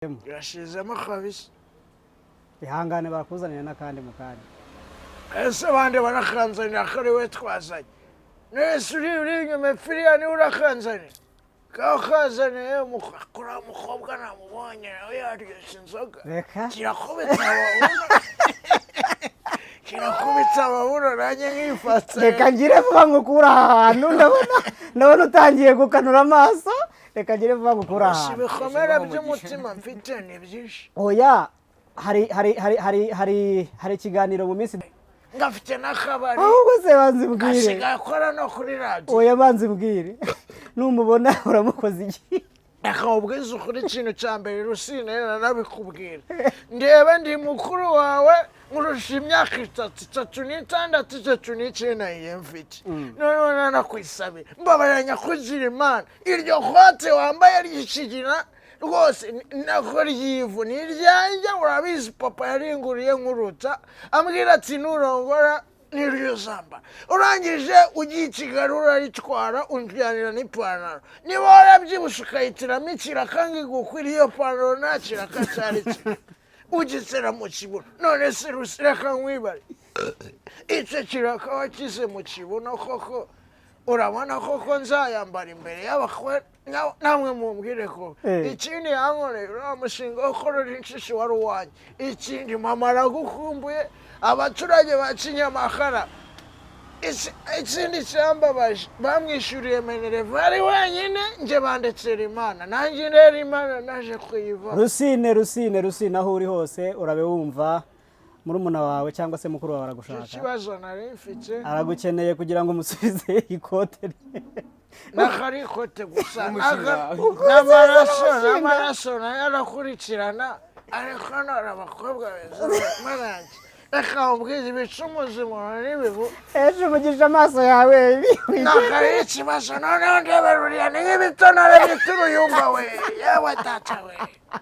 Yashizemo kabisa. Ihangane bakuzanira nakandi mukandi. Ese bande barakanzanira kare we twazanye. Nese uri nyuma firiya ni urakanzanira. Kakazaniye mukora mukobwa namubonye nawe yaryoshye inzoga. Kirakubita abahura. Kirakubita abahura nanjye nkifata. Reka ngire vuba ngukura ahantu ndabona utangiye gukanura amaso. Reka ngire vuba ngukura ahantu. Sibikomera by'umutima mfite ni byinshi. Oya hari ikiganiro mu minsi ngafite nakabari. ahubwo se banzibwire. Asigaye akora no kuri radio. Oya banzibwire. Numubona uramukoze iki? Akawubwiza ukuri ikintu cya mbere Rusine nabikubwira. Ndebe ndi mukuru wawe nkurusha imyaka 36 yemfite. None nakwisabe. Mbabaranya kugira Imana. Iryo kote wambaye ry'ikigina rwose nakora yivu niryanjye urabizi papa yaringuriye nkuruta ambwira ati nurongora niryo zamba urangije ugiye kigarura ritwara unjyanira n'ipantaro niba warabyibusha ukayitiramo ikirakangi gukwiriye pantaro nakira kacari ugisera mu kibuno none se Rusira kanwibare icyo kiraka wakize mu kibuno koko urabona koko nzayambara imbere y'abakwe namwe mumbwire ko ikindi yankoreye uriya mushinga wo korora inshishi wari uwanjye ikindi mama aragukumbuye abaturage ba Kinyamakara ikindi cyambabaje bamwishyuriye Minerva ari wenyine nje bandetsera Imana nanjye rero Imana naje kuyiva Rusine aho uri hose urabe wumva murumuna wawe cyangwa se mukuru wawe aragushaka. Ikibazo nari mfite aragukeneye kugira ngo musubize ikote. Nakari kote gusa n'amaraso yarakurikirana ariko n'abakobwa beza maranje reka ubwize ibicumuzimo n'ibibu ejo umugisha amaso yawe nakari ikibazo noneho ndeberuriya n'ibitona bituruyumba we yawe data we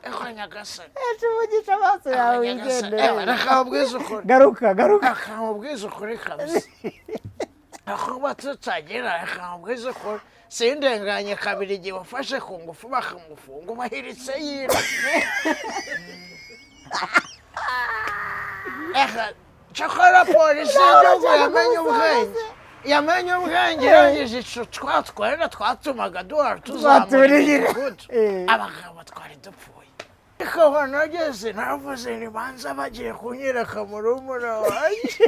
eko nyagasani ejo umugisha amaso yawe wigendere reka ubwize ukuri garuka reka ubwize ukuri kabisa aho batutagira reka ubwize ukuri sindenganye kabiri igihe wafashe ku ngufu bakamufunga ubahiritse yira chakora polisi y'igihugu yamenye ubwenge yangije ico twatwarira twatumaga duhora tuzamurira abagabo twari dupfuye ariko banageze naravuze nibanza bagiye kunyereka mu rumura wanjye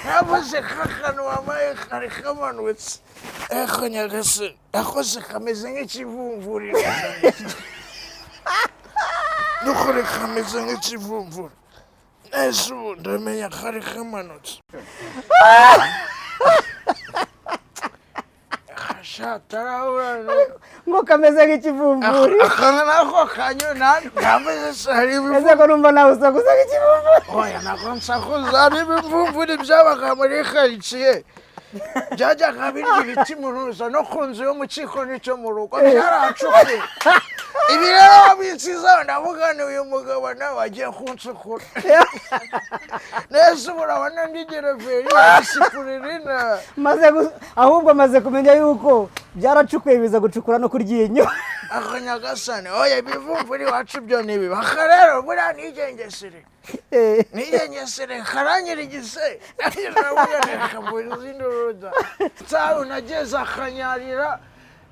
naravuze kakanu wamaye kari kamanutse eko nyagasani akoze kameze nk'ikivumvuri nukuri kameze nk'ikivumvuri nese ubu ndamenya kari kamanutse shatarahura ngo kameze nk'ikivumvuri akana nako kanyo ntameze sari ese ko numva nawe usakuza nk'ikivumvuri oya nako nsakuza n'ibivumvuri byabaga muri karitsiye byajyaga birya ibiti mu ruza no ku nzu yo mu kiko n'icyo mu rugo byarahacukuye ibi rero wabisizaho ndavuga ni uyu mugabo nawe agiye kunsukura nese urabona ndi gereveri yasikurira ahubwo maze kumenya yuko byaracukuye biza gucukura no kuryinyo akanyagasane oya ibivumvuri wacu byo nibi baka rero buriya nigengesere karanyirigise navuga mbuzi nduruda tawe nageze akanyarira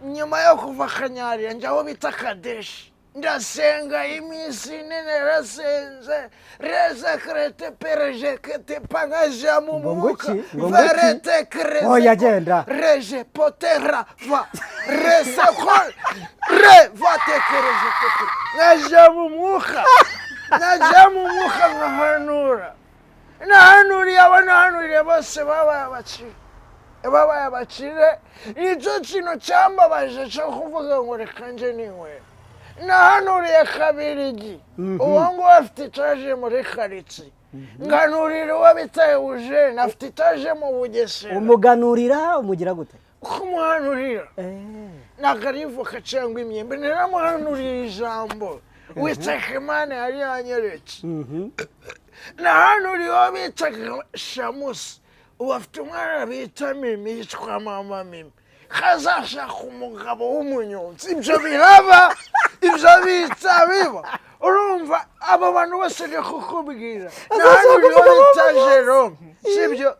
nyuma yo kuva akanyarira njyaho bita Kadeshi ndasenga iminsi nene rasenze rezekrete perejekete pagaja mu mwuka verete kreze oya genda reje potera va resekol re vate kreze ngaja mu mwuka nahanuriye abananuriye bose babaye abakire nicyo kintu cyambabaje cyo kuvuga ngo reka nje niwe nahanuriye Kabirigi uwo nguwo afite itaje muri karitsiye nganurira uwo bita Eugene afite itaje mu Bugesera umuganurira umugira gute kumuhanurira nakarivuka cyangwa imyembe naramuhanuriye ijambo witeka Imana yari yanyeretse nahanuriye uwo bita Shamusi ubu afite umwana bita Mimi yitwa mama Mimi kazashaka umugabo w'umunyonzi ibyo biraba ibyo bita biba urumva aba bantu bose ni kukubwira nani bita Jerome sibyo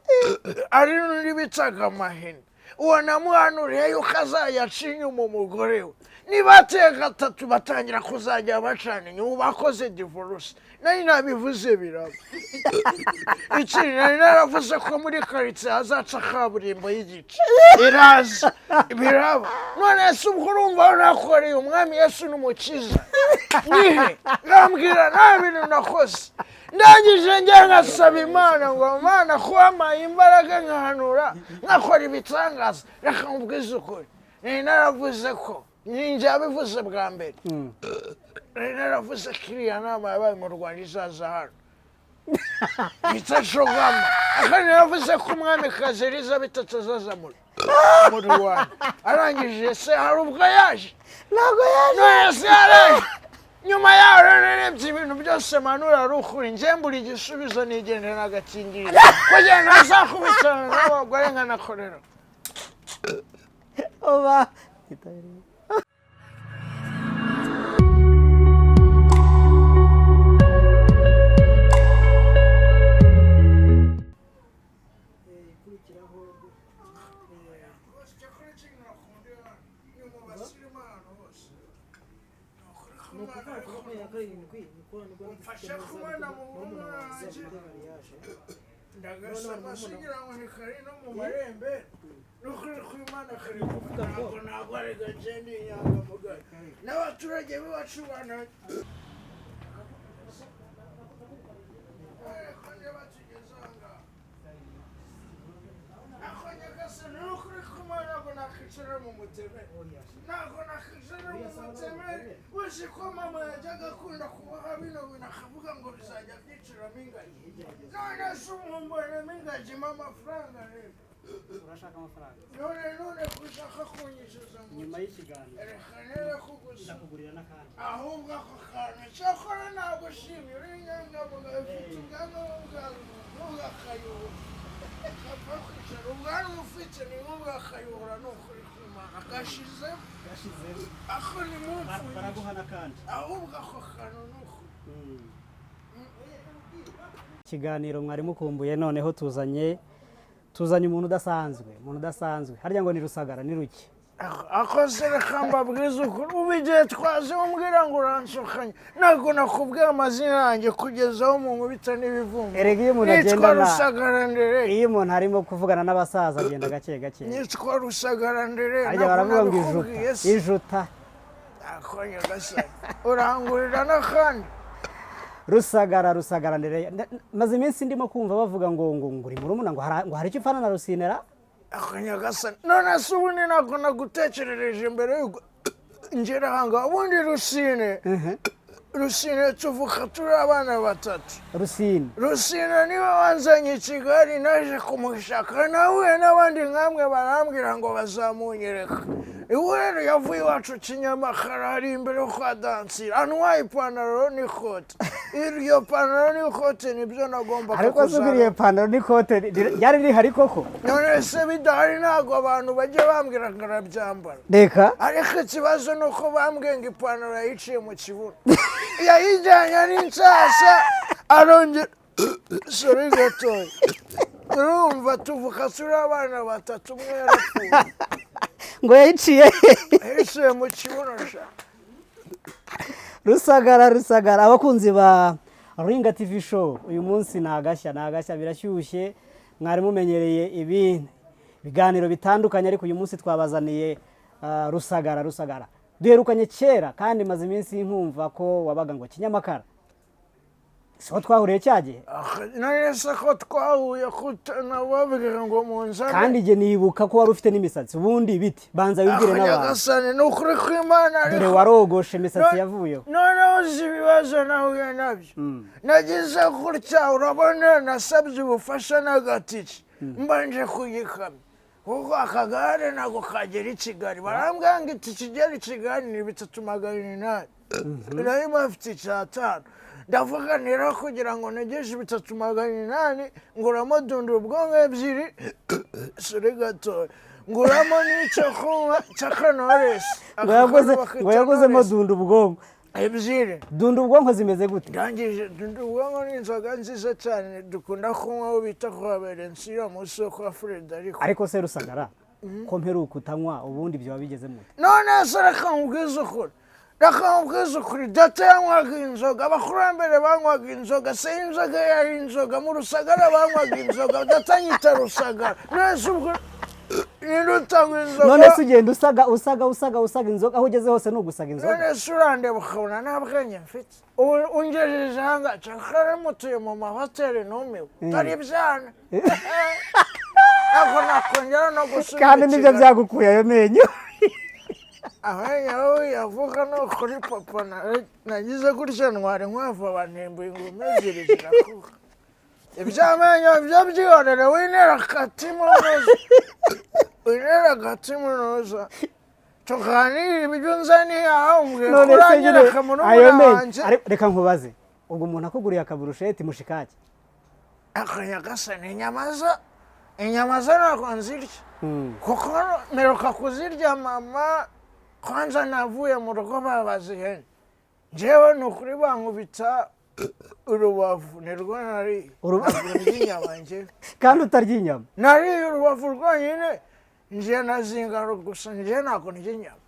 ari n'undi bitaga Mahina uwo namuhanuriye yuko azayaca inyuma umugore we nibateye gatatu batangira kuzajya bacana inyuma bakoze divorce nari nabivuze biraba ikindi nari naravuze ko muri karitsiye hazaca kaburimbo y'igice iraza biraba none se ubwo urumva nakoreye umwami Yesu n'umukiza nihe ngambwira nta bintu nakoze ndangije njya ngasaba Imana ngo Mana kubampaye imbaraga nkahanura nkakora ibitangaza reka nkubwize ukuri nari naravuze ko ninjye yabivuze bwa mbere nari naravuze ko iriya nama yabaye mu Rwanda izaza hano bita Shogama kandi naravuze ko umwamikazi Elizabeth atazaza mu Rwanda arangije se hari ubwo yaje ntabwo yaje none se yaraje nyuma yaho narebye ibintu byose manura ari ukuri njye mbura igisubizo nigendera n'agakingirizo kugira ngo ntazakubitana n'abagore nkanakorera oba mfasha kumwana mu mwanje ndagasaba sigira ngo ni kari no mu marembe n'ukuri kw'Imana kari kuvuga ngo ntabwo ari gagende inyangamugayo n'abaturage b'iwacu bana nakwicara mu mutemeri ntabwo nakwicara mu mutemeri wese ko mama yajyaga akunda kubaha bino bintu akavuga ngo bizajya byiciramo ingagi none se umumbonemo ingagi mo amafaranga rero urashaka amafaranga none gushaka kunyishyuza nyuma y'ikiganiro reka rero kuguza ndakugurira n'akandi ahubwo ako kantu cyakora ntabwo ushimye uri inyangamugayo ufite ubwanwa ntugakayobora kapfa kwicara ubwanwa ufite ni ntugakayobora ni ukuri kw'Imana gashizemo ako ni mupfu baraguha n'akandi ahubwo ako kantu ni ukuri ikiganiro mwari mukumbuye noneho tuzanye umuntu udasanzwe harya ngo ni Rusagara ni ruki akoze reka mbabwize ukuri ubu igihe twaje umbwira ngo uransukanye ntabwo nakubwiye amazina yanjye kugeza aho umuntu bita n'ibivumbi erega iyo umuntu agenda Rusagara Ndere iyo umuntu arimo kuvugana n'abasaza agenda gake gake nitwa Rusagara Ndere harya baravuga ngo ijuta akonya gasana urangurira n'akandi Rusagara Ndere maze iminsi ndimo kumva bavuga ngo uri murumuna ngo hari icyo ipfana na Rusinera akonya gasana none se ubundi ntabwo nagutekerereje mbere yuko ngera hanga ubundi Rusine tuvuka turi abana batatu Rusine niwe wanzanye i Kigali naje kumushaka nahuye n'abandi nkamwe barambwira ngo bazamunyereka iwe rero yavuye iwacu Kinyamakara hari imbere kwa dansira antwaye ipantaro n'ikote iryo pantaro n'ikote nibyo nagomba kuzana ariko sugiriye pantaro n'ikote ryari rihari koko none se bidahari ntabwo abantu bajya bambwira ngo arabyambara reka ariko ikibazo ni uko bambwiye ngo ipantaro yayiciye mu kibuno yayijyanye n'insasa arongera sori gatoya urumva tuvuka turi abana batatu umwe yarapfuye ngo yayiciye mu kibuno Rusagara abakunzi ba Ringa TV show uyu munsi nagashya birashyushye mwari mumenyereye ibiganiro bitandukanye ariko uyu munsi twabazaniye Rusagara duherukanye kera kandi maze iminsi nkumva ko wabaga ngo Kinyamakara so twahuriye cyagihe nese ko twahuye kutanababwira ngo munzane kandi je nibuka ko wari ufite n'imisatsi ubundi biti banza wibwire n'abantu gasane n'ukuri kw'Imana dore warogoshe imisatsi yavuyeho noneho uzi ibibazo nahuye nabyo nagize gutya urabona nasabye ubufasha n'agatike mbanje kuyikamya kuko akagare ntabwo kagera i Kigali barambwira ngo itike igera i Kigali ni 380 nayo mafite icyatanu ndavuganira kugira ngo negeshe 380 nguramo dundura ubwonko ebyiri suri gatoya nguramo n'icyo kunywa cy'akanores ngo yaguzemo dunda ubwonko ebyiri. dunda ubwonko zimeze gute? ndangije dunda ubwonko n'inzoga nziza cyane dukunda kunywa aho bita kwa Berensira mu soko kwa Frederico. ariko se Rusagara ko mperuka utanywa ubundi byaba bigeze mute? none se reka nkubwize ukuri data yanywaga inzoga abakurambere banywaga inzoga se inzoga yari inzoga mu Rusagara banywaga inzoga data nyita Rusagara nese ubwo nirutanywa inzoga. none se ugenda usaga inzoga aho ugeze hose nugusaga inzoga? none se urandeba ukabona nta bwenge mfite ungejeje hanga cyakare mutuye mu mahoteli numiwe tari ibyana ako nakongera no gusubira kandi nibyo byagukuye ayo menyo. aho yavuga no kuri papa nagize gutya ntwari nkwavu abantembuye ingumi ebyiri zirakuka ibyamenyo byo byihorere winera agatimu noza tuganire ibyo nzaniye aho umbwiye kurangire akamurumuna wanjye. reka nkubaze ubwo umuntu akuguriye akaburusheti mushikaki akanyagasani inyama zo ntabwo nzirya kuko mperuka kuzirya mama kwanza navuye mu rugo babaza ihene njyewe ni ukuri bankubita urubavu nirwo nariye ntabwo ndya inyama njyewe kandi utarya inyama. nariye urubavu rwonyine njye na zingaro gusa njyewe ntabwo ndya inyama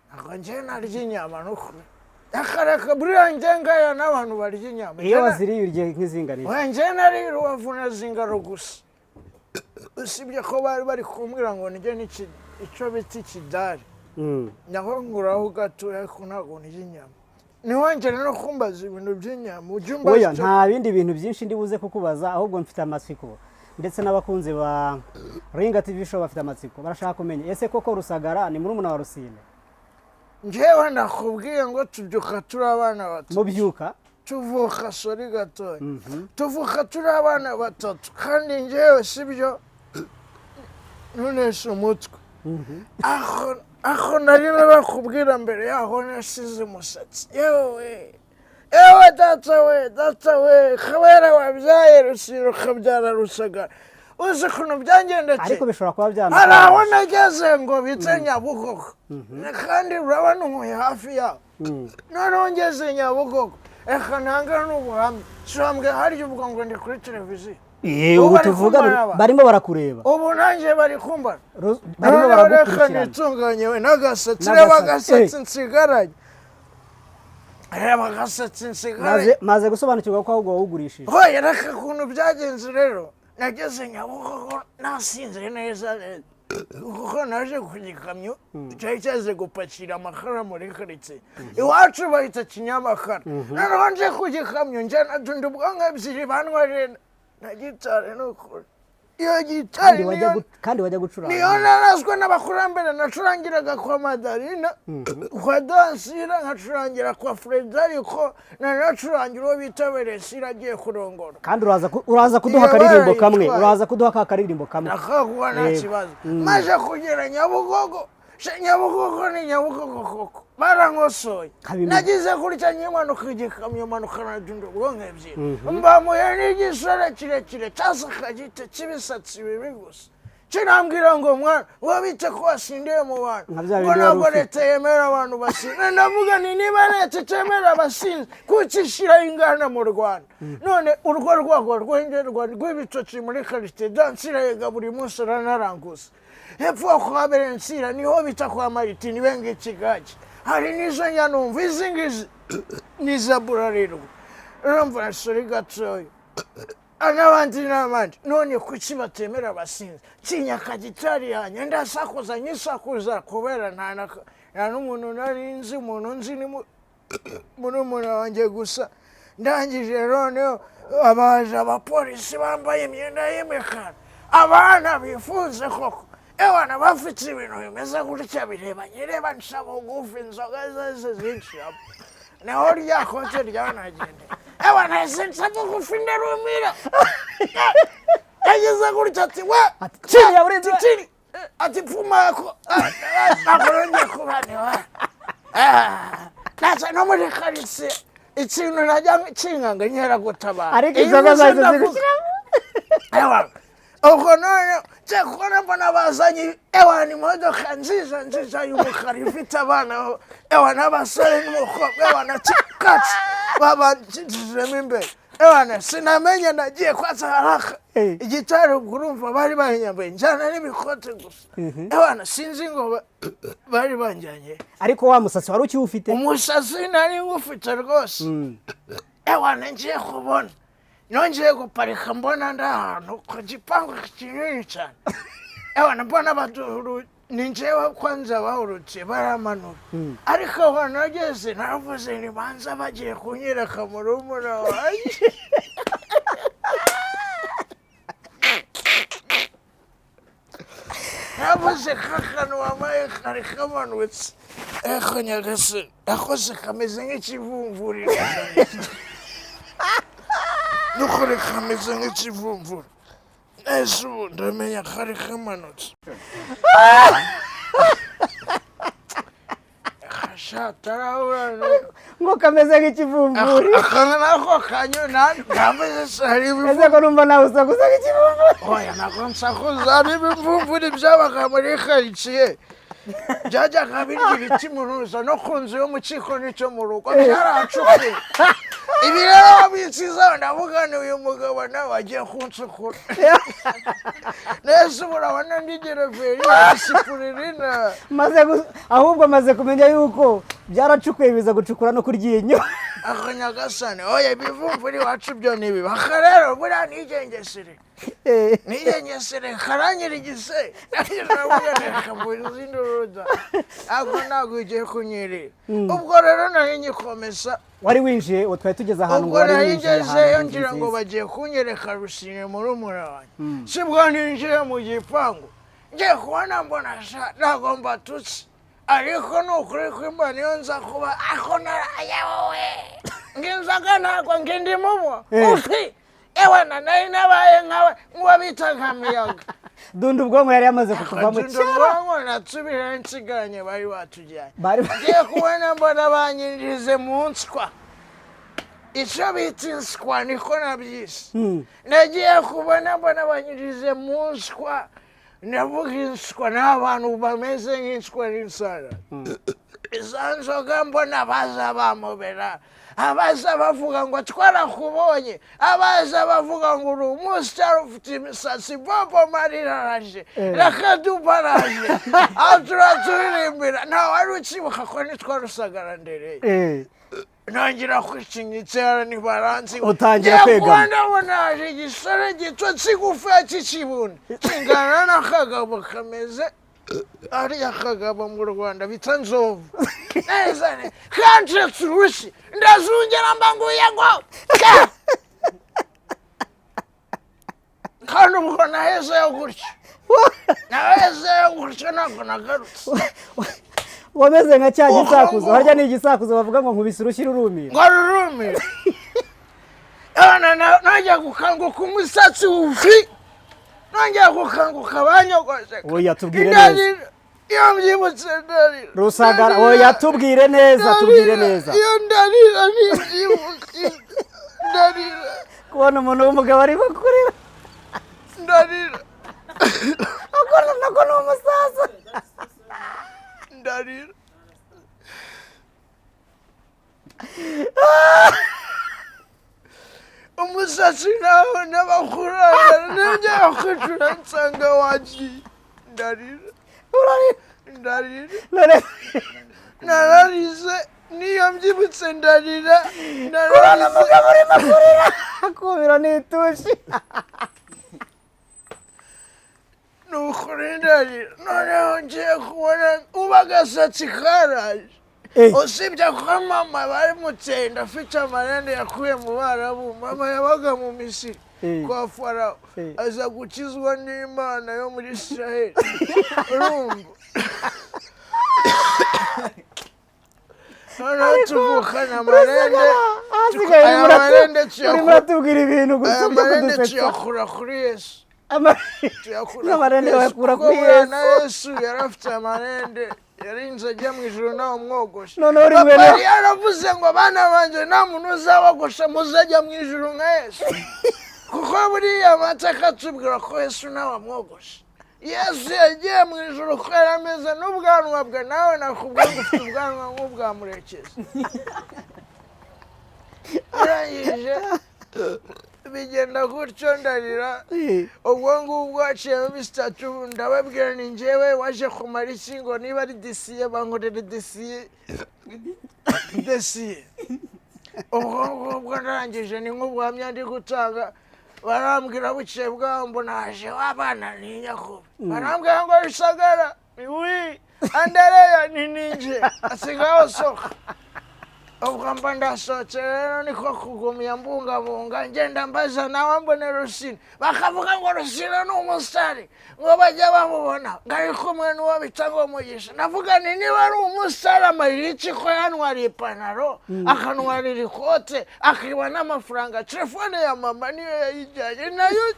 ntabwo njyewe narya inyama n'ukuri akareka buriya njye ngaya n'abantu barya inyama iyo waziriye urya nk'izinganiro. njyewe nariye urubavu na zingaro gusa usibye ko bari kumbwira ngo njye icyo bita ikidari naho nguraho gatoya ariko ntabwo ndya inyama ntiwongere no kumbaza ibintu by'inyama ujye umbaza. oya nta bindi bintu byinshi ndi buze kukubaza ahubwo mfite amatsiko ndetse n'abakunzi ba Ringa TV show bafite amatsiko barashaka kumenya ese koko Rusagara ni murumuna wa Rusine? njyewe nakubwiye ngo tubyuka turi abana batatu. mubyuka tuvuka sori gatoya tuvuka turi abana batatu kandi njyewe sibyo nunesha umutwe aho nari narakubwira mbere yaho nasize umusatsi yewe data we kabera wabyaye Rusine ukabyara Rusagara uzi ukuntu byangendekeye. ariko bishobora kuba byana hari aho nageze ngo bite Nyabugogo kandi urabona nkuye hafi yaho noneho ngeze Nyabugogo reka ntanga n'ubuhamya shambwe harya ubwo ngo ndi kuri televiziyo ubu tuvuga barimo barakureba ubu nanjye bari kumbana barimo baragukurikirana. reka nitunganye we n'agasatsi reba agasatsi nsigaranye reba agasatsi nsigaranye maze gusobanukirwa ko ahubwo wawugurishije. hoya reka ukuntu byagenze rero nageze Nyabugogo nasinze neza kuko naje ku gikamyo cyari cyaje gupakira amakara muri karitsiye iwacu bahita Kinyamakara noneho nje ku gikamyo njye nadunda ubwonko ebyiri bantwarira na gitari n'ukuri iyo gitari kandi wajya gucuranga niyo narazwe n'abakurambere nacurangiraga kwa Madarina kwa Dansira nkacurangira kwa Frederico nanacurangira uwo bita Berensira agiye kurongora. kandi uraza kuduha akaririmbo kamwe akaririmbo kamwe nakaguha nta kibazo maze kugera Nyabugogo Nyabugogo ni Nyabugogo koko barankosoye nagize kurya nyimanuka igikamyo manukana dundo ubwonko ebyiri mbamuye n'igisore kirekire cyasaka gite cy'ibisatsi bibi gusa kinambwira ngo mwana wabite ko wasindiye mu bantu ngo ntabwo leta yemera abantu basinze ndavuga ni niba leta itemera abasinzi kucishyira ingana mu Rwanda none urwo rwago rwengerwa rw'ibitoki muri karite Dansira yega buri munsi aranaranguza hepfo kwa Berensira niho bita kwa Maritini benge Kigaji hari nizo nyanumva izi ngizi nizabura rero urumva nasori gatoya n'abandi none kuki batemera abasinzi kinyaka gitari yanjye ndasakuza nyisakuza kubera nta n'umuntu nari nzi umuntu nzi ni murumuna wanjye gusa ndangije noneho abaje abapolisi bambaye imyenda y'imikara abana bifunze koko ewana bafite ibintu bimeze gutya bireba nsha bugufi inzoga zose zinshiramo naho rya kote ryanagende ewana zinca bugufi ndarumira yagize gutya ati we chini ati pfuma yako akorongeye kubaniwa naca no muri karitse ikintu najya kinkanga nkera gutabara ariko inzoga zahise zigushyiramo ubwo none ngiye kubona mbona bazanye ewana imodoka nziza y'umukara ifite abana ewana abasore n'umukobwa ewana katsi babanjijemo imbere ewana sinamenye nagiye kwatsa haraka igitari ubwo urumva bari banyambaye njyana n'ibikote gusa ewana sinzi ngo bari banjyanye ariko wa musatsi wari ukiwufite umusatsi nari ngufite rwose ewana ngiye kubona nongeye guparika mbona ndi ahantu ku gipangu kinini cyane ewana mbona baduru ni njyewe kwanza bahurutse baramanura ariko aho nageze naravuze nibanza bagiye kunyereka murumuna wanjye naravuze kakanu wambaye kari kamanutse eko nyagasani akoze kameze nk'ikivumvuri nukuri kameze nk'ikivumvuri neza ubu ndamenya kari kamanutse shatarahura ngo kameze nk'ikivumvuri akana nako kanyona kameze sari ese ko numva nawe usakuza nk'ikivumvuri oya nako nsakuza ari ibivumvuri byabaga muri karitsiye byajyaga birya ibiti mu ruza no ku nzu yo mu kiko n'icyo mu rugo byaracukuye ibi rero wabitsizaho ndavuga ni uyu mugabo nawe agiye kunsukura neza ubu urabona ndi gereveri yasikuririna ahubwo maze kumenya yuko byaracukuye biza gucukura no kuryinyo akanyagasane oya ibivumvuri wacu byo nibi baka rero buriya nigengesere nigengesere karanyira igise ndavuga reka mbuzi nduruda ako ntabwo ugiye kunyerera ubwo rero nari nyikomesa wari winjiye twari tugeze ahantu ubwo nari ngezeyo ngira ngo bagiye kunyereka rusine murumuna wanjye sibwo ninjiye mu gipangu ngiye kubona mbona sha ntabwo mbatutse ariko ni ukuri kw'Imana iyo nza kuba ako naraye wowe nginzaga ntabwo ngindimubwo ufi ewana nari nabaye nkawe nk'uwo bita nka miyaga dunda ubwonko yari yamaze kukuvamo dunda ubwonko natsubira nsiganye bari batujyanye ngiye kubona mbona banyinjize mu nswa icyo bita inswa niko nabyise nagiye kubona mbona banyinjize mu nswa ndavuga inswa n'abantu bameze nk'inswa n'insara iza nzoga mbona baza bamubera abaza bavuga ngo twarakubonye abaza bavuga ngo uri umusitari ufite imisatsi bobo mariraraje reka dubaraje aho turaturirimbira ntawe wari ukibuka ko nitwarusagara ndereye ntangira kwishinyitse ntibaranzi utangira kwegama ndabona haje igisore gito kigufi cy'ikibuno kingana n'akagabo kameze ari akagabo mu Rwanda bita nzovu neza ne kanje turushi ndazungera mbanguye ngo kandi ubwo naheze yo gutyo ntabwo nagarutse wameze nka cya gisakuzo harya ni igisakuzo bavuga ngo nkubise urushyi rurumira ngo rurumira najya gukanguka umusatsi ufi nongera gukanguka banyogoje oya tubwire neza iyo mbyibutse ndarira rusagara oya tubwire neza tubwire neza iyo ndarira nibyibuke ndarira kubona umuntu w'umugabo ari bakurira ndarira akora nako ni umusaza ndarira umusatsi nawe n'abakuranga nongera kwicura nsanga wagiye ndarira nararize niyo mbyibutse ndarira kubona umugabo urimo kurira kumira n'itushi ni ukuri ndarira noneho ngiye kubona uba agasatsi karaje usibye ko mama bari mutenda afite amarende yakuye mu Barabu mama yabaga mu Misiri kwa Farawo aza gukizwa n'Imana yo muri Israel urumva noneho tuvukana amarende turatubwira ibintu gusa byo kudusetsa tuyakura kuri Yesu amarende wakura kuri Yesu na Yesu yarafite amarende yarinze ajya mu ijuru nawe mwogosha papa yaravuze ngo abana banjye nta muntu uzabagosha muzajya mu ijuru nka Yesu kuko ko buriya amateka atubwira ko Yesu nawe amwogoshe. Yesu yagiye mu ijuru ko yari ameze n'ubwanwa bwe, nawe nakubwira ngo ufite ubwanwa nk'ubwa Murekezi. Arangije bigenda gutyo ndarira, ubwo ngubwo haciyemo bisitatu ndababwira ni njyewe waje kumara iki, ngo niba ari disiye bankorere disiye. Ubwo ngubwo narangije ni nk'ubuhamya ndi gutanga, barambwira bucye bwaho mbona haje wabana ni Nyakubi. Barambwira ngo Rusagara ni wi Andereya ni ninje asigaho soka. Ubwo mba ndasohotse rero niko kugumya mbungabunga, ngenda mbaza nawe mbone Rusine, bakavuga ngo Rusine ni umusitari, ngo bajya bamubona ngo ari kumwe n'uwo bita ngo Mugisha. Navuga ni niba ari umusitari amarira iki ko yanwariye ipantaro akanwarira ikote akiba n'amafaranga, telefone ya mama niyo yayijyanye nayo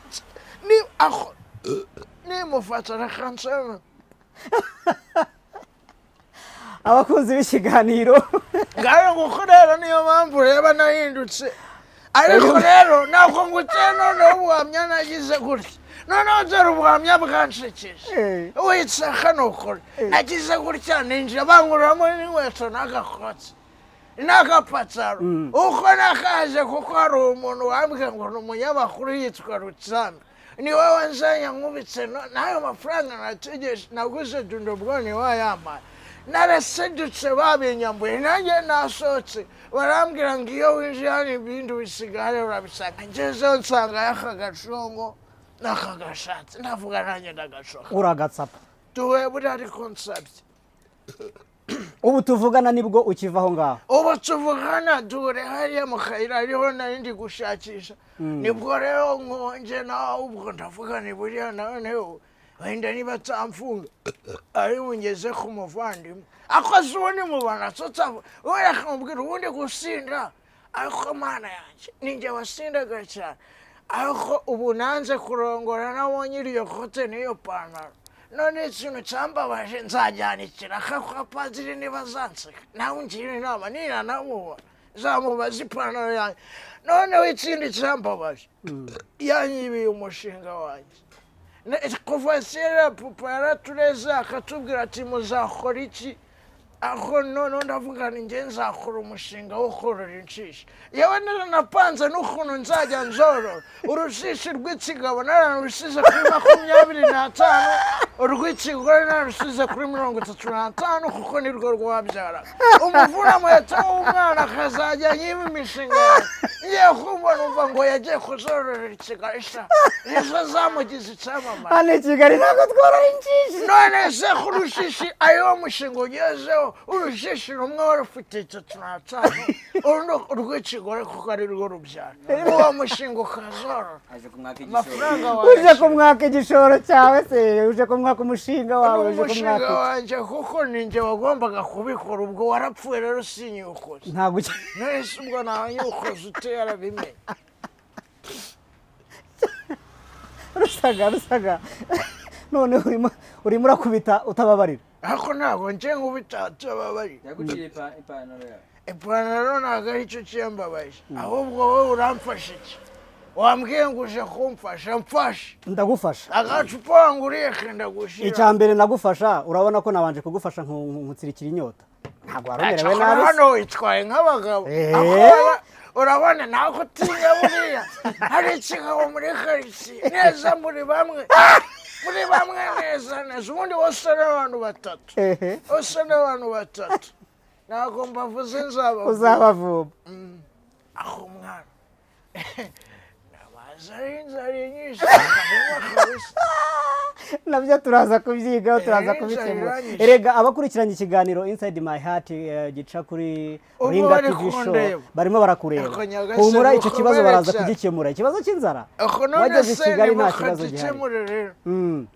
nimufata reka nsome. Abakunzi b'ikiganiro ngaho nguko rero niyo mpamvu ureba nahindutse, ariko rero ntabwo nguteye noneho ubuhamya nagize gutya, noneho dore ubuhamya bwanshekeje witse kano kure. Nagize gutya ninjira bankuramo n'inkweto n'agakote n'agapataro, uko nakaje kuko hari umuntu wambwiye ngo ni umunyamakuru yitwa Rutsana, ni wowe wanzanye nkubitse n'ayo mafaranga nategereje naguze dundo bwo ni wayamara. Narasedutse babinyambuye, nanjye nasohotse barambwira ngo iyo winjiye hano ibindi bisigare urabisanga. Ngezeho nsanga y'akagashongo n'akagashatsi, ndavuga nanjye ndagashoka uragatsapa. tuwe buriya ariko nsabye. Ubu tuvugana nibwo ukiva aho ngaho? Ubu tuvugana dure hariya mu kayira ariho nari ndi gushakisha, nibwo rero nkonje nawe ubwo ndavuga ni buriya noneho wenda niba atamfunga ari bungeze ku muvandimwe akoze ubundi mubana tutava wera akamubwira ubundi gusinda. Ariko mana yanjye ninjye wasindaga cyane, ariko ubu nanze kurongora nabonye iriyo kote n'iyo pantaro. None ikintu cyambabaje nzajyanikira kwa padiri niba zanseka, nawe ungira inama ninanamubona zamubaza ipantaro yanjye. Noneho ikindi cyambabaje yanyibiye umushinga wanjye. Kuva kera papa yaratureze akatubwira ati muzakora iki, aho none ndavuga ni njye nzakora umushinga wo korora inshishi. Yewe naranapanze n'ukuntu nzajya nzorora. Urushishi rw'ikigabo nararusize kuri 25, urw'ikigore nararusize kuri 35 kuko nirwo rwabyaraga. Umuvura muheta w'umwana akazajya yiba imishinga yawe. Ngiye kumva numva ngo yagiye kuzororera i Kigali sha, nizo zamugize icyamamare. Hano i Kigali ntabwo tworora inshishi. None se kurushishi ayo mushinga ugezeho, urushishi rumwe warufite 35, urw'ikigore kuko ari rwo rubyara. Uwo mushinga ukazorora amafaranga wawe. Uje kumwaka igishoro cyawe se, uje kumwaka umushinga wawe, uje umushinga wanjye kuko ninjye wagombaga kubikora, ubwo warapfuye rero sinyukoze. ntabwo Nahise ubwo nawe yukoze uteye arabimenye. Rusaga none urimo urakubita utababarira. Ariko ntabwo nje nkubita utababarira. Yaguciye ipantaro yawe. Ipantaro ntabwo ari cyo cyambabaje, ahubwo wowe uramfasha iki? Wambwiye ngo uje kumfasha, mfashe. Ndagufasha. Agacupa wanguriye kenda gushira. Icya mbere nagufasha, urabona ko nabanje kugufasha nkutsirikira inyota. Ntabwo waromerewe nabi. Hano witwaye nk'abagabo. Urabona ntabwo utinya buriya. Hari ikigabo muri karitsiye neza muri bamwe neza. Ubundi wose n'abantu batatu. Ntabwo mbavuze uzabavuba. Aho mwana namaze nyinshi nabyo turaza kubyigaho, turaza kubikemura. Erega abakurikiranye ikiganiro Inside My Heart gica kuri Ringa TV Show barimo barakureba. Humura icyo kibazo baraza kugikemura, ikibazo cy'inzara. Wageze i Kigali nta kibazo gihari.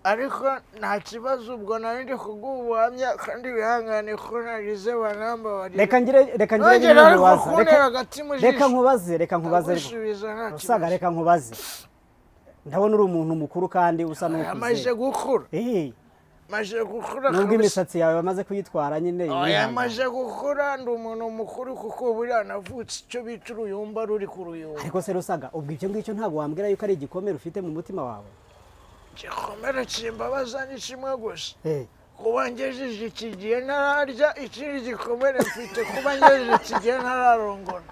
Ariko nta kibazo ubwo nari ndi kugubuhamya kandi bihangane ko narize banamba bari. Reka nkubaze. Ndabona uri umuntu mukuru kandi usa n'ukuze. Amaze gukura. maze gukura nubwo imisatsi yawe bamaze kuyitwara nyine oya maze gukura ndi umuntu mukuru kuko buriya navutse icyo bita uruyumba ruri ku ruyumba ariko se Rusaga ubwo ibyo ngicyo ntabwo wambwira yuko ari igikomere ufite mu mutima wawe igikomere kimbabaza ni kimwe gusa kuba ngejeje iki gihe ntararya ikindi gikomere mfite kuba ngejeje iki gihe ntararongora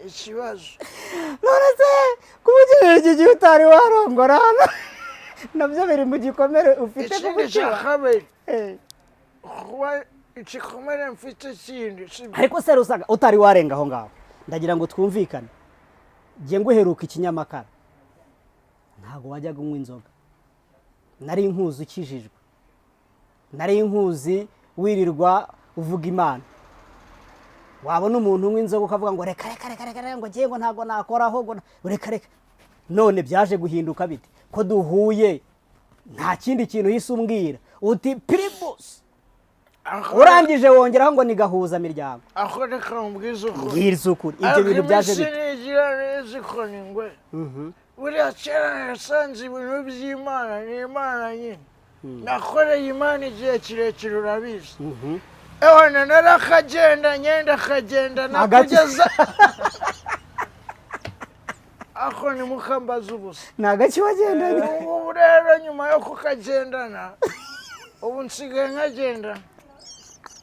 ikibazo none se kuba ugejeje iki gihe utari warongora nabyo biri mu gikomere ufite ku ikindi cya mutima kabiri kuba igikomere mfite kindi ariko se Rusaga utari warenga aho ngaho ndagira ngo twumvikane ngiye nguheruka ikinyamakara ntabwo wajyaga unywa inzoga nari inkuzi ukijijwe nari inkuzi wirirwa uvuga Imana wabona umuntu unywa inzoga ukavuga ngo reka ngo ngiye ngo ntabwo nakoraho ngo reka none byaje guhinduka bite ko duhuye nta kindi kintu uhise umbwira uti piribusi urangije wongeraho ngo ni gahuza miryango aho reka mbwiza ukuri mbwiriza ukuri ibyo bintu byaje bite nigira neza ikora ingwe buriya kera nasanze ibintu by'Imana ni Imana nyine nakoreye Imana igihe kirekire urabizi ewana narakagendanye ndakagenda nakugeza ako ni mukambaza ubusa ni agaki wagendanye ubu rero nyuma yo kukagendana ubu nsigaye nkagenda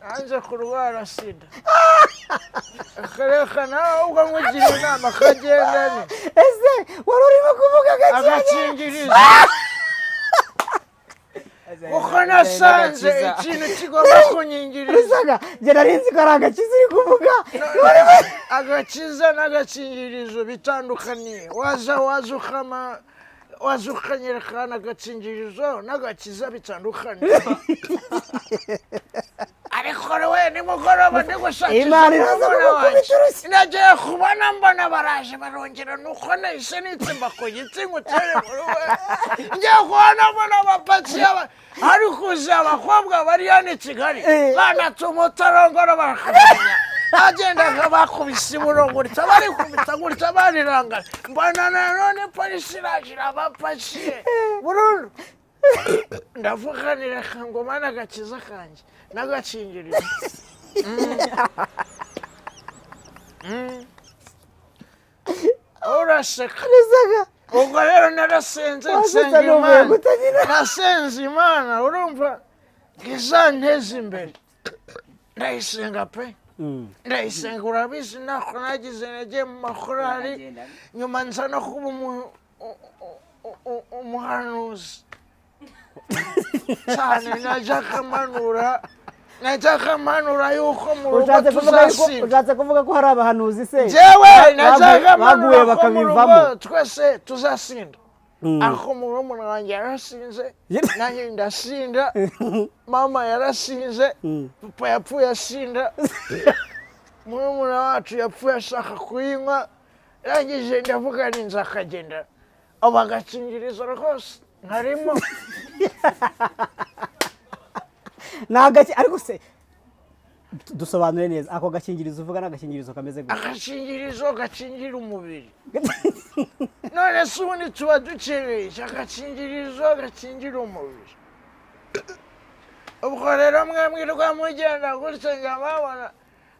nanze kurwara sida akareka nawe ubwo nkugira inama kagendane ese wari urimo kuvuga agakingirizo kuko nasanze ikintu kigomba kunyingiriza njye nari nzi ko ari agakiza uri kuvuga agakiza n'agakingirizo bitandukaniye waza ukanyerekana agakingirizo n'agakiza bitandukaniye ariko we nimugoroba ndi gushakisha umwana wanjye nagiye kubona mbona baraje barongera nuko nahise nitsimba ku giti ngutere muri we ngiye kubona mbona abapakiye hari kuza abakobwa bari hano i Kigali banatuma utarongora barakamenya agendaga bakubise iburongorita barikubita gutya barirangana mbona nanone polisi iraje irabapakiye burundu ndavuga nireka ngo mana agakiza kanjye n'agakingirizo uraseka ubwo rero narasenze nsenga Imana nasenze Imana urumva ngizanteze imbere ndayisenga pe ndayisenga urabizi nako nagize nagiye mu makorali nyuma nza no kuba umuhanuzi cyane najyaga manura yuko mu rugo tuzasinda ushatse kuvuga ko hari abahanuzi se jewe najyaga baguye manura ko mu bakabivamo rugo twese tuzasinda aho murumuna wanjye yarasinze nanjye ndasinda mama yarasinze papa yapfuye asinda murumuna wacu yapfuye ashaka kuyinywa rangije ndavuga ni nzakagenda abo agakingirizo rwose nkarimo ariko se dusobanure neza ako gakingirizo uvuga n'agakingirizo kameze gutya agakingirizo gakingira umubiri none se ubundi tuba dukeneye agakingirizo gakingira umubiri ubwo rero mwirwa mugenda gutya njya mbabona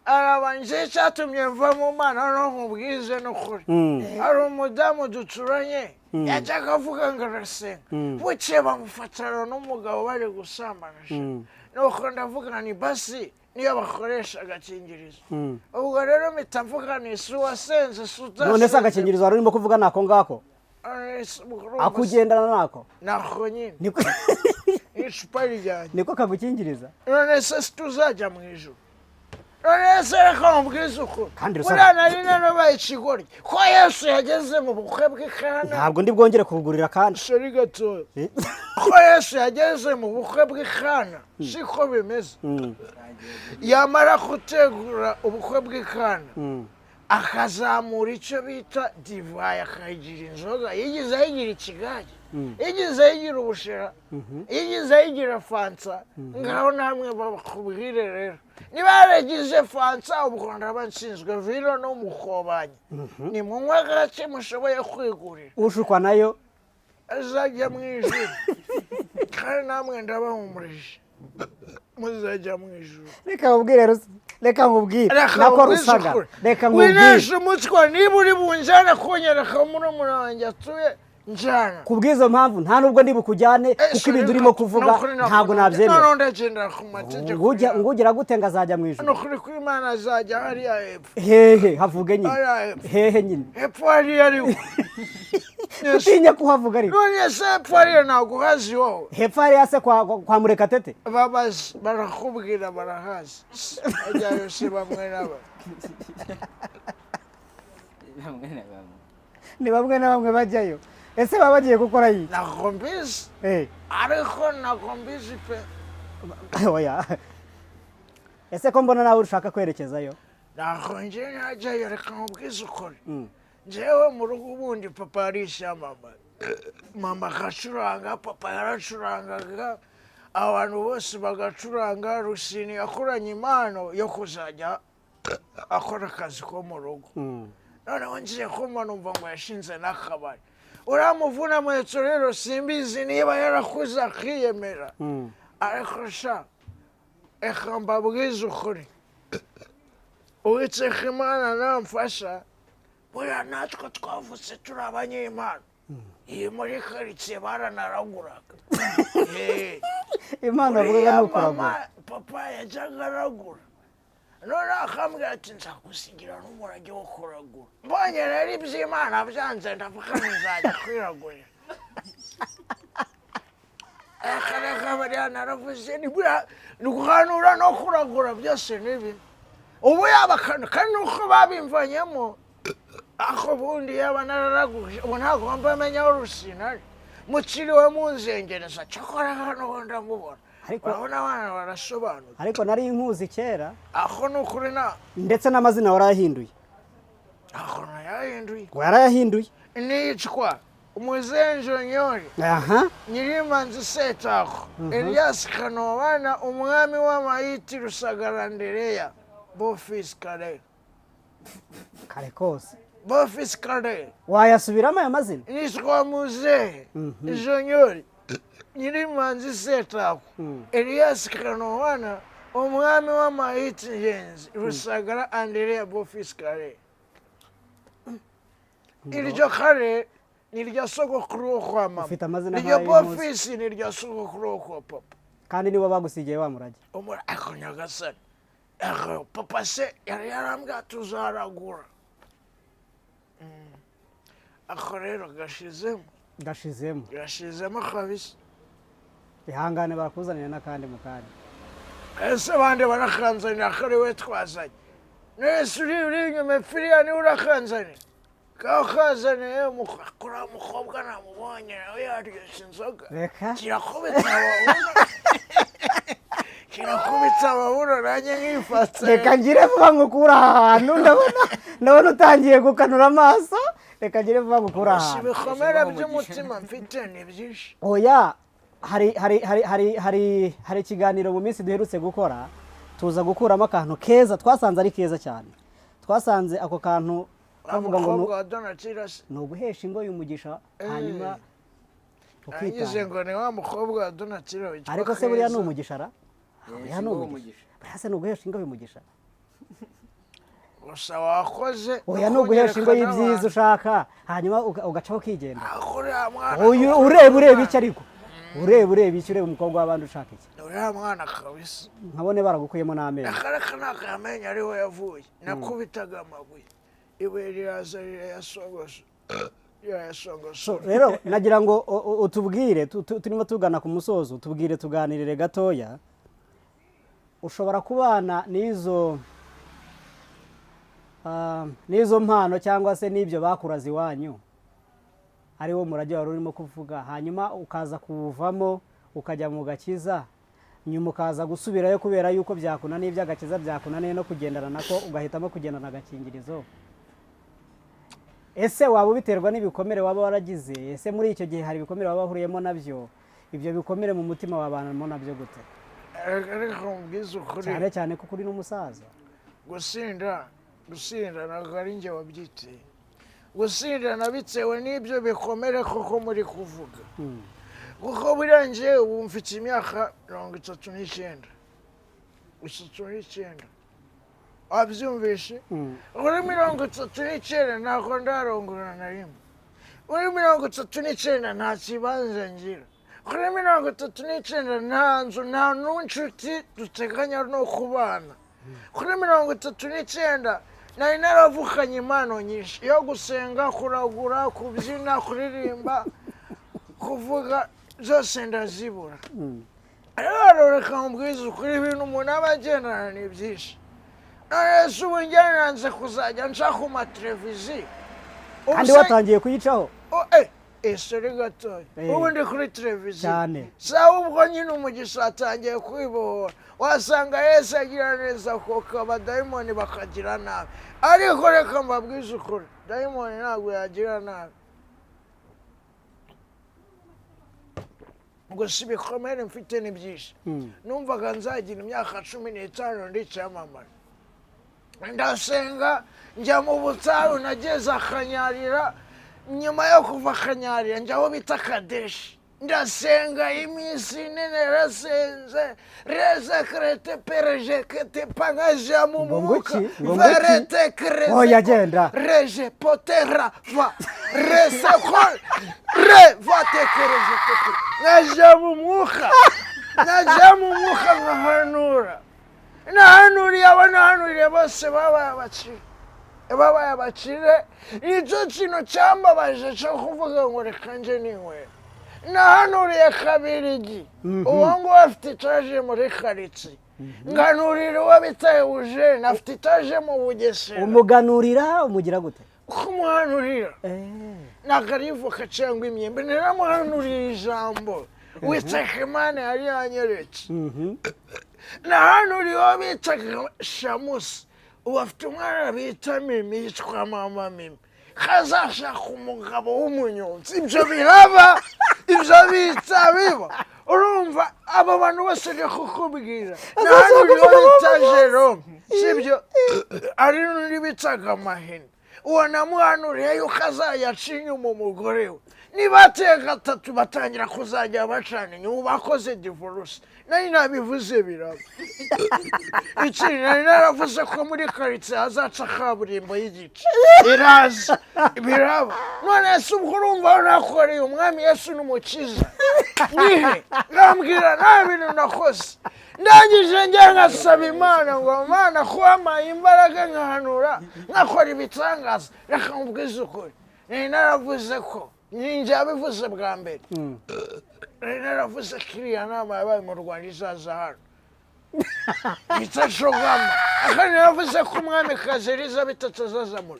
arabanje cyatumye mva mu Mana no nkubwize n'ukuri hari umudamu duturanye yajyaga avuga ngo arasenga buke bamufatana n'umugabo bari gusambana nuko ndavuga ni basi niyo bakoresha agakingirizo ubwo rero mpita mvuga ni si wasenze si udasenze none se agakingirizo wari urimo kuvuga nako ngako akugendana nako nako nyine icupa ryanjye niko kagukingiriza none se tuzajya mu ijuru none se reka mubwize ukuri buriya nari narabaye ikigoryi ko Yesu yageze mu bukwe bw'ikana ntabwo ndi bwongere kugurira kandi sori gatoya ko Yesu yageze mu bukwe bw'ikana siko bimeze yamara gutegura ubukwe bw'ikana akazamura icyo bita divayi akayigira inzoga yigeze ayigira ikigage yigeze ayigira ubushera yigeze ayigira fanta ngaho namwe bakubwire rero niba yaragize fanta ubwo ndaba nshinzwe vino no mukobanyi ni munywa gake mushoboye kwigurira ushukwa nayo azajya mu ijuru kandi namwe ndabahumurije muzajya mu ijuru. reka nkubwire nako rusaga reka nkubwire winesha umutwe niba uri bunjyane kunyereka murumuna wanjye atuye njyana kubw'izo mpamvu nta nubwo ndi bukujyane kuko ibintu urimo kuvuga ntabwo nabyemera none ndagendera ku mategeko ngugira gute ngo azajya mu ijuru nukuri ko Imana azajya hariya hepfo hehe havuge nyine hehe nyine hepfo hariya ariho utinya kuhavuga ariko none se hepfo hariya ntabwo uhazi wowe hepfo hariya se kwa Murekatete babazi barakubwira barahazi ajyayo se bamwe n'aba ni bamwe na bamwe bajyayo ese baba bagiye gukora iyi ntabwo mbizi ariko ntabwo mbizi pe oya ese ko mbona nawe ushaka kwerekezayo ntabwo njye najyayo reka nkubwize ukuri njyewe mu rugo ubundi papa yari ishyamba mama agacuranga papa yaracurangaga abantu bose bagacuranga Rusini yakuranye impano yo kuzajya akora akazi ko mu rugo noneho ngiye kumva numva ngo yashinze n'akabari uramuvuna muhetso rero simbizi niba yarakuze akiyemera ariko sha reka mbabwize ukuri Uwiteka Imana namfasha buriya natwe twavutse turi abanyempano iyi muri karitsiye baranaraguraga Imana avuga ni ukuragura papa yajyaga aragura none akambwira ati nzagusigira n'umurage wo kuragura mbonye rero iby'Imana byanze ndavuga nzajya kwiragurira akareka bariya naravuze ni guhanura no kuragura byose nibi ubu yabakana kandi uko babimvanyemo ako bundi yaba nararaguje ubu ntabwo mbamenya aho Rusini ari mukiriwe munzengereza cyakora hano ndamubona urabona abana barasobanura ariko nari inkuzi kera aho ni ukuri ndetse n'amazina warayahinduye aho nayahinduye warayahinduye nicwa Umuzenjo Nyori Nyirimanzi Setako Elias Kanobana umwami w'amayiti Rusagara Ndereya Bofisi Kare kose Bofisi Kare wayasubiramo aya mazina nitwa Muzehe Nyori Nyirimanzi Setako Elias Kanobana umwami w'amayiti Ngenzi Rusagara Andereya Bofisi Kare iryo Kare nirya sogokuru wo kwa mama ufite amazina niryo Bofisi nirya sogokuru wo kwa papa kandi nibo bagusigiye wa murage ako nyagasani papa se yari yarambwira tuzaragura ako rero gashizemo kabisa ihangane barakuzanira n'akandi mu kandi ese bande barakanzanira kare we twazanye nese uri inyuma firiya ni urakanzanira kakazaniye mukakura mukobwa namubonye nawe yaryoshye inzoga kirakubitsa ababuno nanjye nkifata reka ngire vuba ngukura ahantu ndabona utangiye gukanura amaso reka ngire vuba ngukura ahantu ibikomere by'umutima mfite ni byinshi oya hari ikiganiro mu minsi duherutse gukora tuza gukuramo akantu keza twasanze ari keza cyane twasanze ako kantu bavuga ngo ni uguhesha ingo y'umugisha hanyuma ukitanga ngo ni wa mukobwa wa Donatilla witwa ariko se buriya ni umugisha ra buriya ni umugisha buriya se ni uguhesha ingo y'umugisha gusa wakoze oya ni uguhesha ingo y'ibyiza ushaka hanyuma ugacaho ukigenda ureba iki ariko ureba iki ureba umukobwa w'abandi ushaka iki uriya mwana kabisa nkabone baragukuyemo n'amenyo akareka n'akamenyo ariho yavuye nakubitaga amabuye ibuye riraza rirayasongoza rero nagira ngo utubwire turimo tugana ku musozo tubwire tuganirire gatoya ushobora kubana n'izo mpano cyangwa se n'ibyo bakuraze iwanyu ari wo murage wari urimo kuvuga hanyuma ukaza kuwuvamo ukajya mu gakiza nyuma ukaza gusubirayo kubera yuko byakunaniye iby'agakiza byakunaniye no kugendana nako ugahitamo kugendana agakingirizo ese waba ubiterwa n'ibikomere waba waragize ese muri icyo gihe hari ibikomere waba wahuriyemo nabyo ibyo bikomere mu mutima wabanamo nabyo gute cyane cyane kuko uri n'umusaza gusinda ntabwo ari njye wabyiteye gusindana bitewe n'ibyo bikomere koko muri kuvuga kuko birangiye ubu mfite imyaka 39 wabyumvishe muri 39 ntabwo ndarongora na rimwe muri 39 nta kibanza ngira muri 39 nta nzu nta n'inshuti duteganya no kubana kuri 39 nari naravukanye impano nyinshi yo gusenga kuragura kubyina kuririmba kuvuga zose ndazibura rero reka mbwize ukuri ibintu umuntu aba agendana ni byinshi none ubu njyananze kuzajya nca ku mateleviziyo kandi watangiye kuyicaho sori gatoya ubu ndi kuri televiziyo cyane sawa ubwo nyine umugisha atangiye kwibohora wasanga Yesu agira neza kuko abadayimoni bakagira nabi ariko reka mbabwize ukuri dayimoni ntabwo yagira nabi ngo si ibikomere mfite ni byinshi numvaga nzagira imyaka 15 ndicyamamara ndasenga njya mu butayu nageze akanyarira nyuma yo kuva akanyarira njya aho bita Kadeshi ndasenga iminsi nini narasenze reze kerete pereje kete pangaja mu mwuka verete kerete oya genda reje potera va rese kol re vate kereje kete naja mu mwuka nkahanura nahanuriye abanahanuriye bose babaye abakire nicyo kintu cyambabaje cyo kuvuga ngo reka nje ninywera nahanuriye Kabirigi uwo nguwo afite itaje muri karitsiye nganurira uwo bita Eugene afite itaje mu Bugesera umuganurira umugira gute kumuhanurira ntabwo ari ivoka cyangwa imyembe naramuhanuriye ijambo witeka Imana yari yanyeretse nahanuriye uwo bita Shamusi ubu afite umwana bita Mimi yitwa mama Mimi kazashaka umugabo w'umunyonzi ibyo biraba ibyo bita biba urumva aba bantu bose ni kukubwira nahanuriye uwo bita Jerome sibyo ari n'undi bitaga Mahina uwo namuhanuriye yuko azayaca inyuma umugore we nibateye gatatu batangira kuzajya bacana inyuma bakoze divorce nari nabivuze biraba ikindi nari naravuze ko muri karitsiye hazaca kaburimbo y'igice iraza biraba none se ubwo urumva nakoreye umwami Yesu n'umukiza nihe ngambwira nta bintu nakoze ndangije njya ngasaba Imana ngo Mana kubampaye imbaraga nkahanura nkakora ibitangaza reka nkubwize ukuri nari naravuze ko ninjye yabivuze bwa mbere nari naravuze ko iriya nama yabaye mu Rwanda izaza hano bita Shogama kandi naravuze ko umwamikazi Elizabeth atazaza mu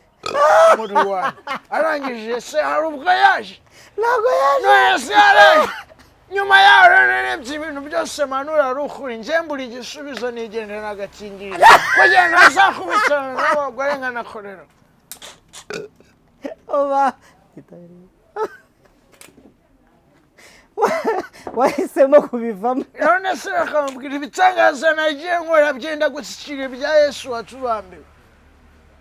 Rwanda arangije se hari ubwo yaje ntabwo yaje none se yaraje nyuma yaho narebye ibintu byose manura ari ukuri njye mbura igisubizo nigendera n'agakingirizo kugira ngo ntazakubitana n'abagore nkanakorera oba wahisemo kubivamo none se bakamubwira ibitangaza nagiye nkora byenda gushyikira ibya Yesu watubambiwe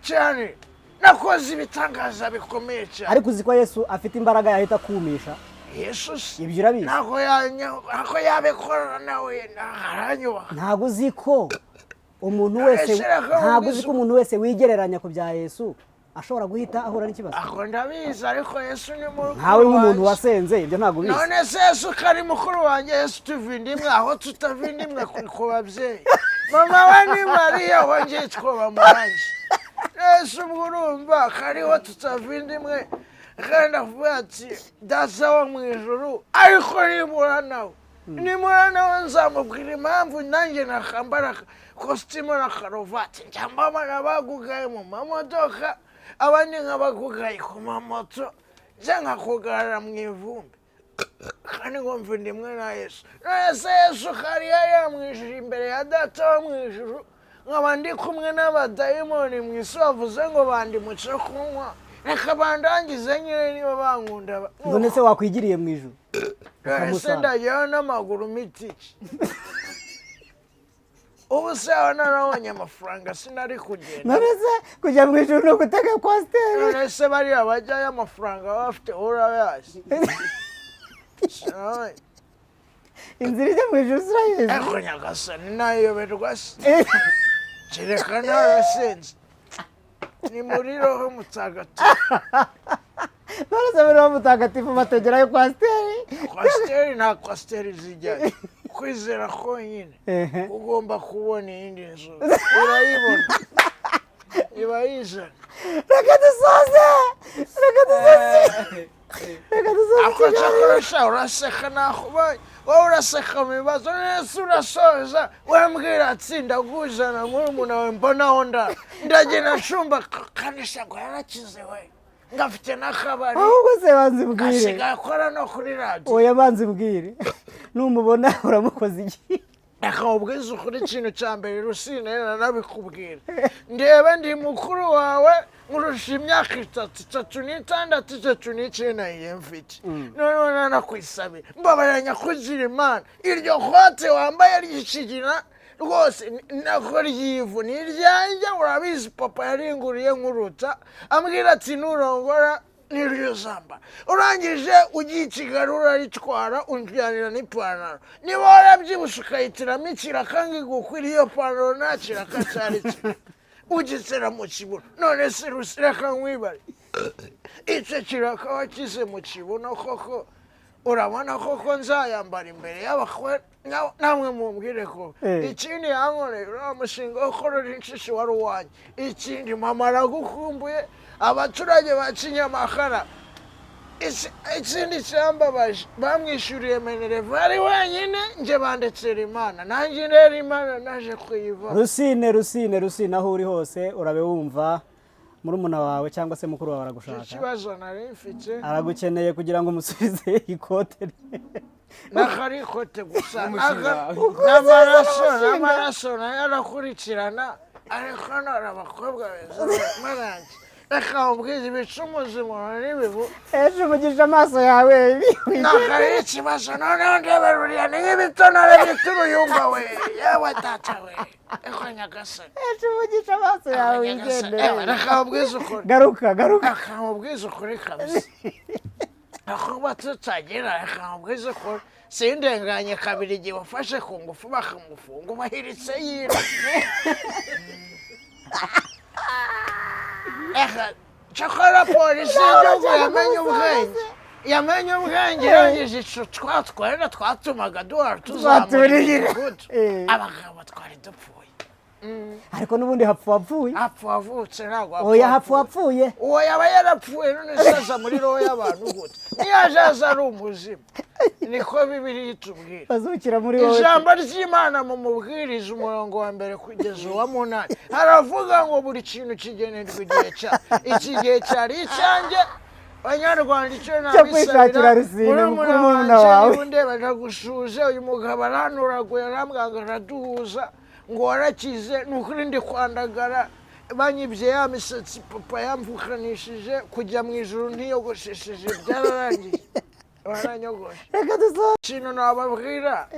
cyane nakoze ibitangaza bikomeye cyane ariko uzi ko Yesu afite imbaraga yahita kumisha Yesu ibyo urabizi ntabwo yabikora nawe aranyubaha ntabwo uzi ko umuntu wese ntabwo uzi ko umuntu wese wigereranya ku bya Yesu ashobora guhita ahura n'ikibazo ako ndabizi ariko Yesu ni mukuru ntawe nk'umuntu wasenze ibyo ntabwo ubizi none se Yesu kari mukuru wanjye Yesu tuvinda imwe aho tutavinda imwe ku babyeyi mama we ni Mariya wongeye twoba murangi Yesu ubwo urumva kariho tutavinda imwe kandi avuga ati data wo mu ijuru ariko nimura nawe nzamubwira impamvu nanjye nakambara kositimu na karuvati njya mbabara bagugaye mu mamodoka abandi nk'abagugaye ku mamoto njya nkakugarara mu ivumbi kandi ngo mve ndimwe na Yesu none Yesu kari yamwijije imbere ya data wo mu ijuru nkaba ndi kumwe n'abadayimoni mu isi bavuze ngo bandimuce kunywa reka bandangize nyine niba bankunda none se wakwigiriye mu ijuru ese ndajyaho n'amaguru mitiki ubu se aho narabonye amafaranga sinari kugenda none se kujya mu ijuru no gutega kwasiteri none se bariya bajyayo amafaranga baba bafite urayazi inzira ijya mu ijuru ziraheze ariko nyagasani nayoberwa se kereka narasenze ni muri roho mutagatifu none se muri roho mutagatifu bategerayo kwasiteri kwasiteri nta kwasiteri zijyayo kwizera konyine ugomba kubona iyindi nzu urayibona iba yizana reka dusoze ako cyakoresha uraseka nakubaye wowe uraseka mu bibazo nese urasoza wambwira ati ndaguzana murumuna wawe mbonaho ndagenda ncumba kanisha ngo yarakize we ngafite n'akabari ahubwo se banze mbwire asigaye akora no kuri radiyo oya banze mbwire numubona uramukoze iki akamubwiza ukuri ikintu cya mbere Rusine nanabikubwira ndebe ndi mukuru wawe nkurusha imyaka 36 39 yiye mfite none nanakwisabira mbabarira nyakugira Imana iryo kote wambaye ry'ikigina rwose nako ryivu ni iryanjye urabizi papa yaringuriye nkuruta ambwira ati nurongora niryo zamba urangije ugiye Kigali uraritwara unjyanira n'ipantaro niba warabyibusha ukayitiramo ikiraka ngigukwira iyo pantaro nta kiraka cyari kimwe ugitsera mu kibuno none se rusireka nkwibare icyo kiraka wakize mu kibuno koko urabona koko nzayambara imbere y'abakwe namwe mumbwire ko ikindi yankoreye uriya mushinga wo korora inshishi wari uwanjye ikindi mama aragukumbuye abaturage ba Kinyamakara ikindi cyambabaje bamwishyuriye minerva ari wenyine nje bandetsera Imana nanjye rero Imana naje kuyiva Rusine aho uri hose urabe wumva murumuna wawe cyangwa se mukuru wawe aragushaka ikibazo nari mfite aragukeneye kugira ngo umusubize ikote nakari ikote gusa n'amaraso yarakurikirana ariko none abakobwa beza marangi reka ubwiza ibicumuzi umuntu n'ibivu ejo umugisha amaso yawe nakari ikibazo noneho ndeberuriya ni nk'ibitonore by'uruyumba we yewe data we eko nyagasani ejo umugisha amaso yawe wigendere reka ubwiza ukuri garuka reka ubwiza ukuri kabisa akuba tutagira reka ubwiza ukuri sindenganye kabiri igihe wafashe ku ngufu bakamufunga ubahiritse yira cyakora polisi y'igihugu yamenye ubwenge irangije twatwenda twatumaga duhora tuzamura imidugudu abagabo twari dupfuye ariko n'ubundi hapfa wavutse ntabwo oya hapfa wapfuye uwo yaba yarapfuye none saza muri roho y'abantu gute niyo azaza ari umuzima niko Bibiliya itubwira bazukira muri wowe ijambo ry'Imana mu mubwiriza umurongo wa mbere kugeza uwa 8 haravuga ngo buri kintu kigenerwa igihe cya iki gihe cyari icyanjye Banyarwanda icyo nabisabira Rusine murumuna wawe ndeba ndagushuje uyu mugabo aranuraguye arambwanga araduhuza ngo warakize nukuri ndi kwandagara banyibye ya misatsi papa yamvukanishije kujya mu ijuru ntiyogoshesheje byararangiye baranyogoshe reka dusoze kintu nababwira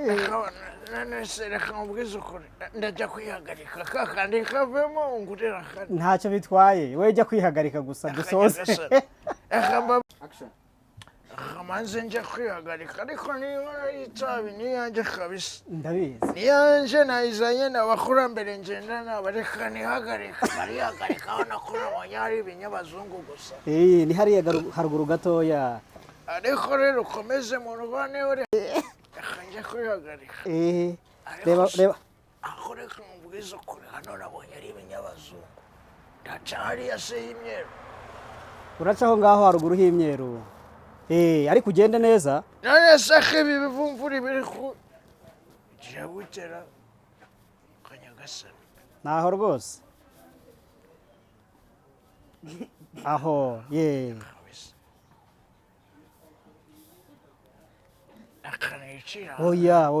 reka mubwize ukuri ndajya kwihagarika kakandi kavemo ngurira kane ntacyo bitwaye wowe jya kwihagarika gusa dusoze manze njya kwihagarika ariko niba itabi niyanjye kabisa ndabizi niyanjye nayizanye n'abakurambere ngendana bareka nihagarika barihagarika abona ko nabonye hari ibinyabazungu gusa ni hariya haruguru gatoya ariko rero ukomeze mu rwanda uri reka njya kwihagarika reba aho reka mubwize ukuri hano nabonye ari ibinyabazungu ndaca hariya se y'imyeru uracaho ngaho haruguru h'imyeru ariko ugende neza none se ko ibi bivumvura biri ku gira butera kanyagasani naho rwose aho oya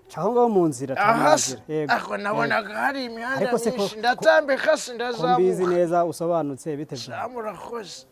caho ngaho mu nzira ako nabonaga hari imihanda myinshi ndatambika sindazamuka mbizi neza usobanutse bite murakoze